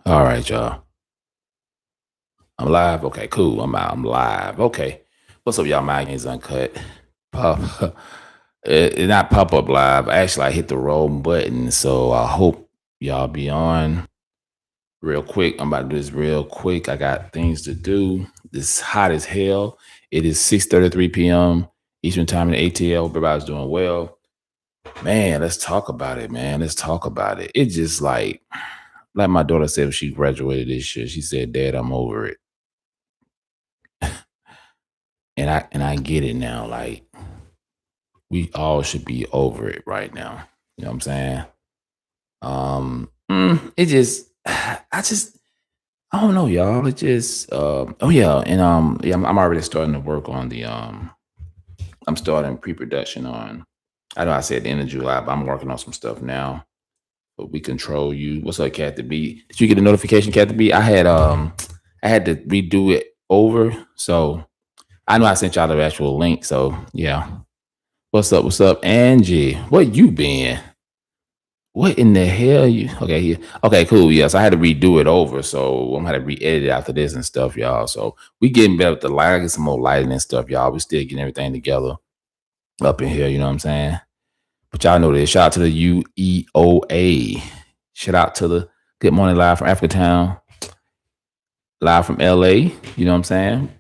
All right, y'all. I'm live. Okay, cool. I'm out. I'm live. Okay. What's up, y'all? My game's uncut. Pop. Not pop up live. Actually, I hit the wrong button. So I hope y'all be on real quick. I'm about to do this real quick. I got things to do. It's hot as hell. It is 6:33 p.m. Eastern time in ATL. Hope everybody's doing well. Man, let's talk about it, man. Let's talk about it. It's just like my daughter said when she graduated this year. She said, "Dad, I'm over it." And I get it now. Like we all should be over it right now. You know what I'm saying? It just I don't know, y'all. It just oh yeah, and yeah, I'm already starting to work on the I'm starting pre-production on I know I said the end of July, but I'm working on some stuff now. But we control you. What's up, Cat the B? Did you get a notification, Cat the B? I had to redo it over. So I know I sent y'all the actual link. So yeah. What's up? What's up, Angie? What you been? What in the hell you? Okay, yeah. Okay, cool. Yes, I had to redo it over, so I'm gonna have to re-edit it after this and stuff, y'all. So we getting better with the light, get some more lighting and stuff, y'all. We still getting everything together up in here. You know what I'm saying? But y'all know this. Shout out to the UEOA. Shout out to the Good Morning Live from Africatown, live from LA. You know what I'm saying?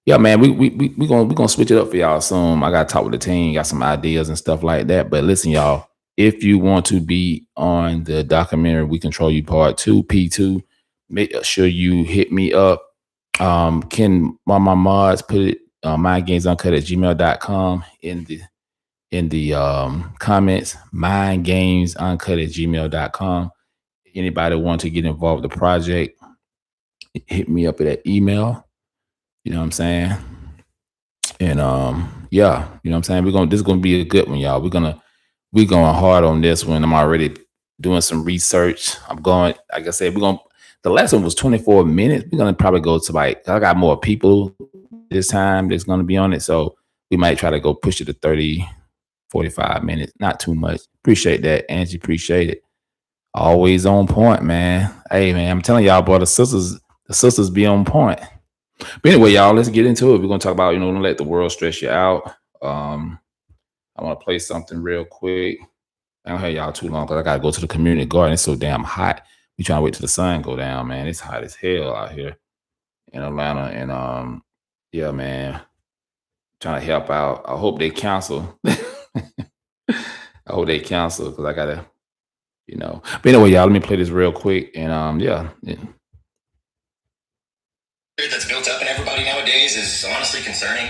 Yeah, man, we gonna switch it up for y'all soon. I gotta talk with the team, got some ideas and stuff like that. But listen, y'all, if you want to be on the documentary We Control You Part 2, P2, make sure you hit me up. Can one of my mods put it mindgamesuncut at gmail.com in the comments, mindgamesuncut at gmail.com. Anybody want to get involved with the project, hit me up at that email. You know what I'm saying? And yeah, you know what I'm saying? This is gonna be a good one, y'all. We going hard on this one. I'm already doing some research. I'm going, like I said, the last one was 24 minutes. We're gonna probably go to I got more people this time that's gonna be on it. So we might try to go push it to 30, 45 minutes. Not too much. Appreciate that, Angie. Appreciate it. Always on point, man. Hey man, I'm telling y'all, boy, the sisters be on point. But anyway, y'all, let's get into it. We're gonna talk about, don't let the world stress you out. Um, I want to play something real quick. I don't have y'all too long because I gotta go to the community garden. It's so damn hot. We trying to wait till the sun go down, man. It's hot as hell out here in Atlanta. And yeah, man, trying to help out. I hope they cancel. I hope they cancel because I gotta. But anyway, y'all, let me play this real quick. And yeah. That's built up in everybody nowadays is honestly concerning.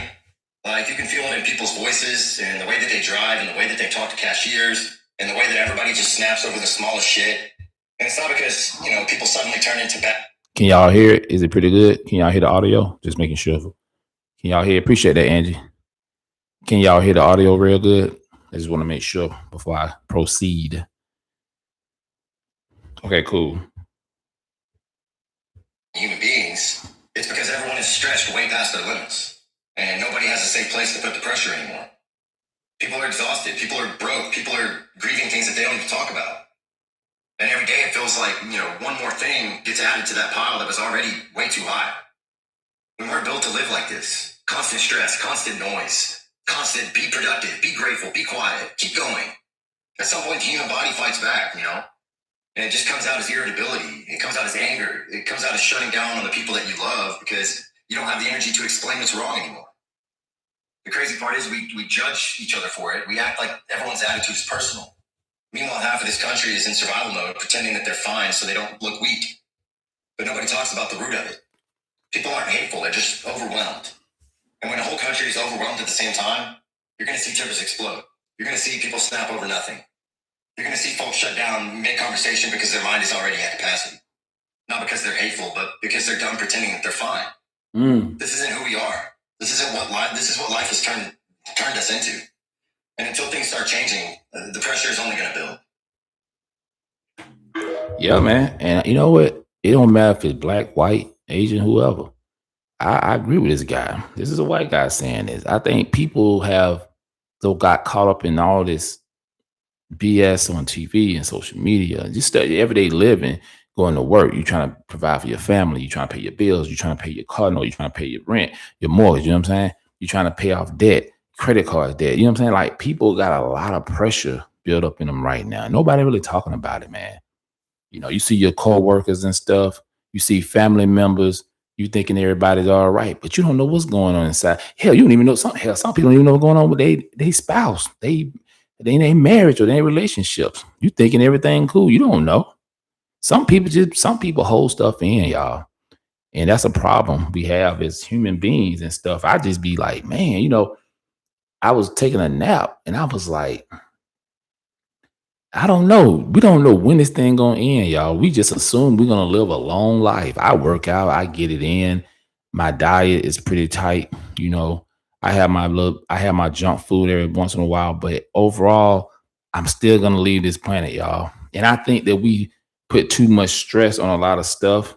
Like you can feel it in people's voices and the way that they drive and the way that they talk to cashiers and the way that everybody just snaps over the smallest shit. And it's not because, people suddenly turn into bad. Can y'all hear it? Is it pretty good? Can y'all hear the audio? Just making sure. Can y'all hear? Appreciate that, Angie. Can y'all hear the audio real good? I just want to make sure before I proceed. Okay, cool. Human beings, it's because everyone is stretched way past their limits. And nobody has a safe place to put the pressure anymore. People are exhausted. People are broke. People are grieving things that they don't even talk about. And every day it feels like, one more thing gets added to that pile that was already way too high. We weren't built to live like this. Constant stress, constant noise, constant be productive, be grateful, be quiet, keep going. At some point, the human body fights back, And it just comes out as irritability. It comes out as anger. It comes out as shutting down on the people that you love because you don't have the energy to explain what's wrong anymore. The crazy part is we judge each other for it. We act like everyone's attitude is personal. Meanwhile, half of this country is in survival mode, pretending that they're fine so they don't look weak. But nobody talks about the root of it. People aren't hateful, they're just overwhelmed. And when a whole country is overwhelmed at the same time, you're going to see tempers explode. You're going to see people snap over nothing. You're going to see folks shut down mid-conversation because their mind is already at capacity. Not because they're hateful, but because they're done pretending that they're fine. This isn't who we are. This is what life has turned us into. And until things start changing, the pressure is only going to build. Yeah, man. And you know what? It don't matter if it's black, white, Asian, whoever. I agree with this guy. This is a white guy saying this. I think people got caught up in all this BS on TV and social media, just everyday living, going to work. You're trying to provide for your family. You're trying to pay your bills. You're trying to pay your car note. You're trying to pay your rent, your mortgage. You know what I'm saying? You're trying to pay off debt, credit card debt. You know what I'm saying? Like people got a lot of pressure built up in them right now. Nobody really talking about it, man. You know, you see your coworkers and stuff. You see family members. You thinking everybody's all right, but you don't know what's going on inside. Hell, you don't even know some. Hell, some people don't even know what's going on with they spouse, they ain't marriage or they relationships. You thinking everything cool. You don't know. Some people hold stuff in, y'all. And that's a problem we have as human beings and stuff. I just be like, man, I was taking a nap and I was like, I don't know. We don't know when this thing gonna end, y'all. We just assume we're gonna live a long life. I work out, I get it in. My diet is pretty tight. You know, I have my junk food every once in a while, but overall, I'm still gonna leave this planet, y'all. And I think that we put too much stress on a lot of stuff,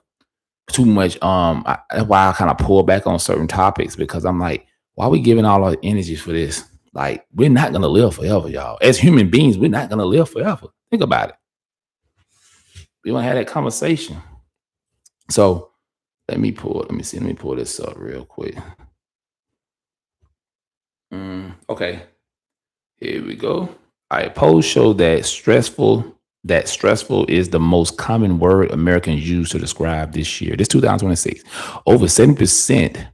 too much. That's why I kind of pull back on certain topics because I'm like, why are we giving all our energy for this? Like, we're not gonna live forever, y'all. As human beings, we're not gonna live forever. Think about it. We want to have that conversation. So let me pull this up real quick. Okay, here we go. All right, polls show that stressful is the most common word Americans use to describe this year. This 2026. Over 70%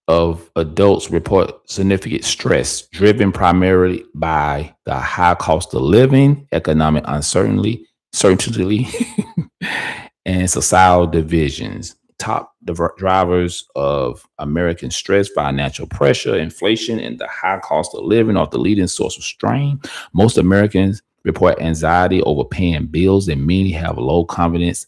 of adults report significant stress driven primarily by the high cost of living, economic certainty, and societal divisions. Top drivers of American stress, financial pressure, inflation, and the high cost of living are the leading source of strain. Most Americans report anxiety over paying bills, and many have low confidence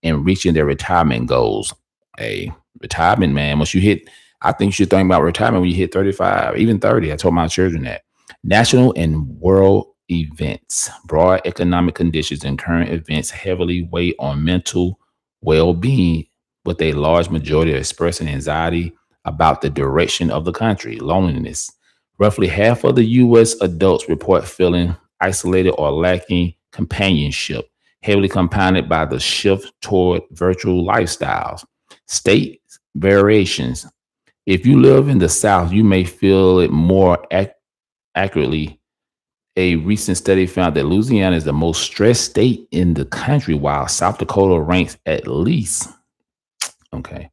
in reaching their retirement goals. Hey, retirement, man. I think you should think about retirement when you hit 35, even 30. I told my children that. National and world events, broad economic conditions, and current events heavily weigh on mental well-being, with a large majority expressing anxiety about the direction of the country. Loneliness. Roughly half of the U.S. adults report feeling isolated or lacking companionship, heavily compounded by the shift toward virtual lifestyles. State variations. If you live in the South, you may feel it more accurately. A recent study found that Louisiana is the most stressed state in the country, while South Dakota ranks at least. Okay.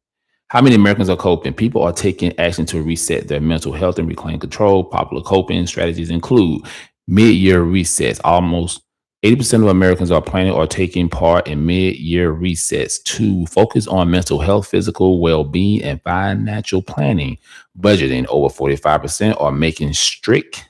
How many Americans are coping? People are taking action to reset their mental health and reclaim control. Popular coping strategies include mid-year resets. Almost 80% of Americans are planning or taking part in mid-year resets to focus on mental health, physical well-being, and financial planning. Budgeting. Over 45% are making strict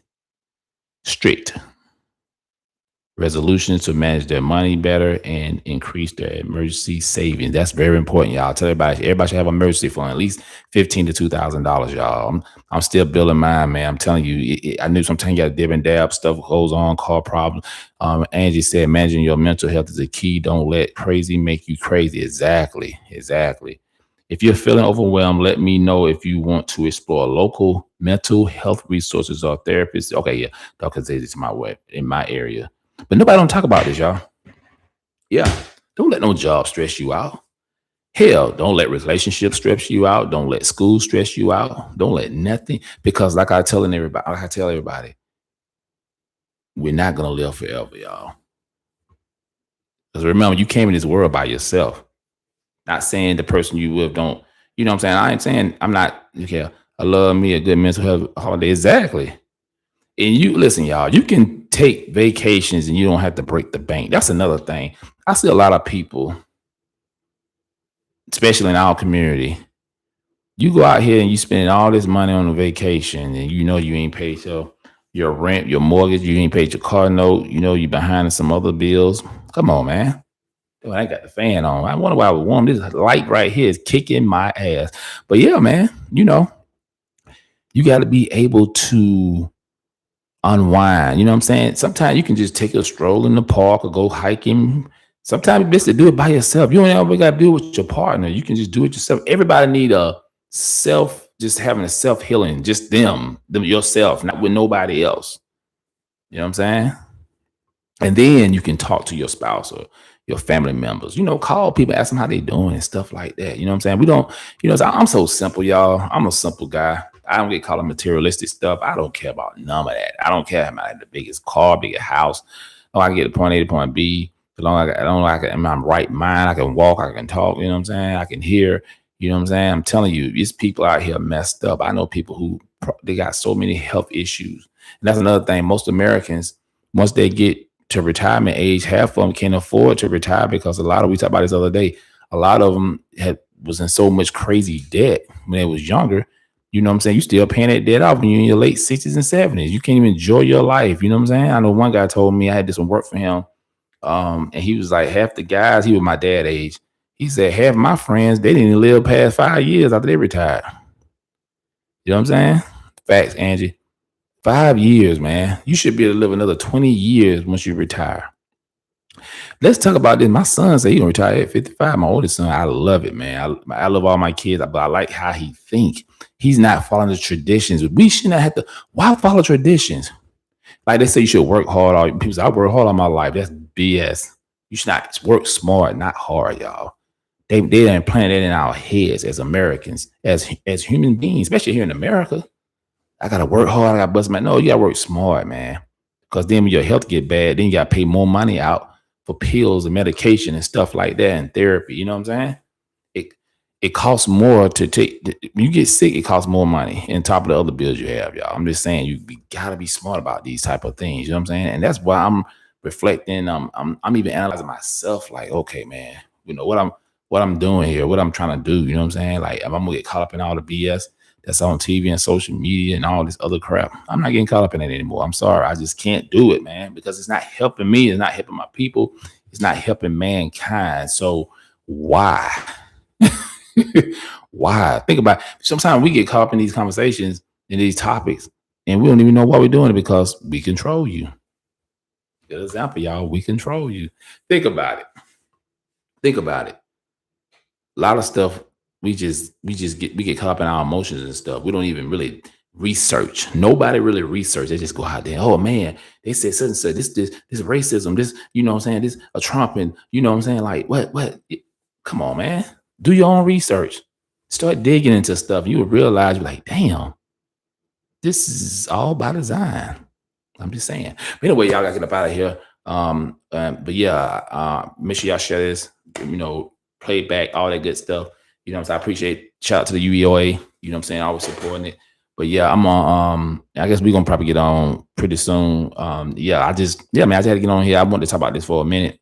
resolutions to manage their money better and increase their emergency savings. That's very important, y'all. Tell everybody should have an emergency fund, at least $15 to $2,000, y'all. I'm still building mine, man. I'm telling you, I knew sometimes you got to dib and dab, stuff goes on, car problems. Angie said, managing your mental health is a key. Don't let crazy make you crazy. Exactly. If you're feeling overwhelmed, let me know if you want to explore local mental health resources or therapists. Okay, yeah, doctors say this in my area. But nobody don't talk about this, y'all. Yeah. Don't let no job stress you out. Hell, don't let relationships stress you out. Don't let school stress you out. Don't let nothing. Because like I tell everybody, we're not gonna live forever, y'all. Because remember, you came in this world by yourself. Not saying the person you with don't, you know what I'm saying? I ain't saying I'm not, okay, I love me a good mental health holiday. Exactly. And you listen, y'all, you can take vacations and you don't have to break the bank. That's another thing. I see a lot of people, especially in our community. You go out here and you spend all this money on a vacation and you know you ain't paid your rent, your mortgage, you ain't paid your car note, you know you behind in some other bills. Come on, man. Dude, I got the fan on. I wonder why I would warm. This light right here is kicking my ass. But yeah, man, you got to be able to unwind. You know what I'm saying? Sometimes you can just take a stroll in the park or go hiking. Sometimes it's best to do it by yourself. You don't ever got to do it with your partner. You can just do it yourself. Everybody need just having a self-healing, just them yourself, not with nobody else. You know what I'm saying? And then you can talk to your spouse or your family members. Call people, ask them how they doing and stuff like that. You know what I'm saying? We don't, I'm so simple, y'all. I'm a simple guy. I don't get caught up materialistic stuff. I don't care about none of that. I don't care about the biggest car, biggest house. Oh, I can get to point A to point B. As long as I don't like in my right mind, I can walk, I can talk, you know what I'm saying? I can hear, you know what I'm saying? I'm telling you, these people out here messed up. I know people who they got so many health issues. And that's another thing. Most Americans, once they get to retirement age, half of them can't afford to retire because we talked about this the other day, a lot of them was in so much crazy debt when they was younger. You know what I'm saying? You still paying that debt off when you're in your late 60s and 70s. You can't even enjoy your life. You know what I'm saying? I know one guy told me, I had this one work for him. And he was like, half the guys, he was my dad age. He said, half my friends, they didn't live past 5 years after they retired. You know what I'm saying? Facts, Angie. 5 years, man. You should be able to live another 20 years once you retire. Let's talk about this. My son said he's gonna retire at 55. My oldest son, I love it, man. I love all my kids, but I like how he think. He's not following the traditions. We should not have to. Why follow traditions? Like they say, you should work hard. People say I work hard all my life. That's BS. You should not work smart, not hard, y'all. They implant that in our heads as Americans, as human beings, especially here in America. I gotta work hard. I gotta bust my. No, you gotta work smart, man. Because then when your health get bad, then you gotta pay more money out for pills and medication and stuff like that and therapy. You know what I'm saying? It costs more to take. When you get sick, it costs more money on top of the other bills you have, y'all. I'm just saying you gotta be smart about these type of things. You know what I'm saying? And that's why I'm reflecting. I'm even analyzing myself. Like, okay, man, what I'm doing here, what I'm trying to do. You know what I'm saying? Like, if I'm gonna get caught up in all the BS that's on TV and social media and all this other crap, I'm not getting caught up in it anymore. I'm sorry, I just can't do it, man, because it's not helping me. It's not helping my people. It's not helping mankind. So why? Why? Think about it. Sometimes we get caught up in these conversations and these topics, and we don't even know why we're doing it because we control you. Good example, y'all. We control you. Think about it. Think about it. A lot of stuff we get caught up in our emotions and stuff. We don't even really research. Nobody really research. They just go out there. Oh man, they said such and such. This racism. This, you know what I'm saying? This a Trump, and you know what I'm saying? Like what? Come on, man. Do your own research. Start digging into stuff. You will realize, you're like, damn, this is all by design. I'm just saying. But anyway, y'all gotta get up out of here. But yeah, make sure y'all share this. Play it back, all that good stuff. You know what I'm saying? I appreciate, shout out to the UEOA. You know what I'm saying? Always supporting it. But yeah, I'm on. I guess we're gonna probably get on pretty soon. Man, I just had to get on here. I wanted to talk about this for a minute,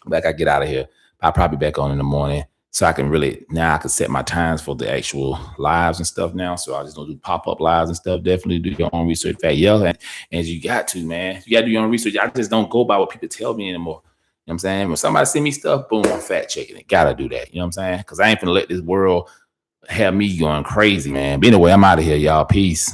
but I gotta get out of here. I'll probably be back on in the morning. So I can set my times for the actual lives and stuff now. So I just don't do pop-up lives and stuff. Definitely do your own research. Fact, and you got to, man. You got to do your own research. I just don't go by what people tell me anymore. You know what I'm saying? When somebody send me stuff, boom, I'm fact checking it. Gotta do that. You know what I'm saying? Because I ain't gonna let this world have me going crazy, man. But anyway, I'm out of here, y'all. Peace.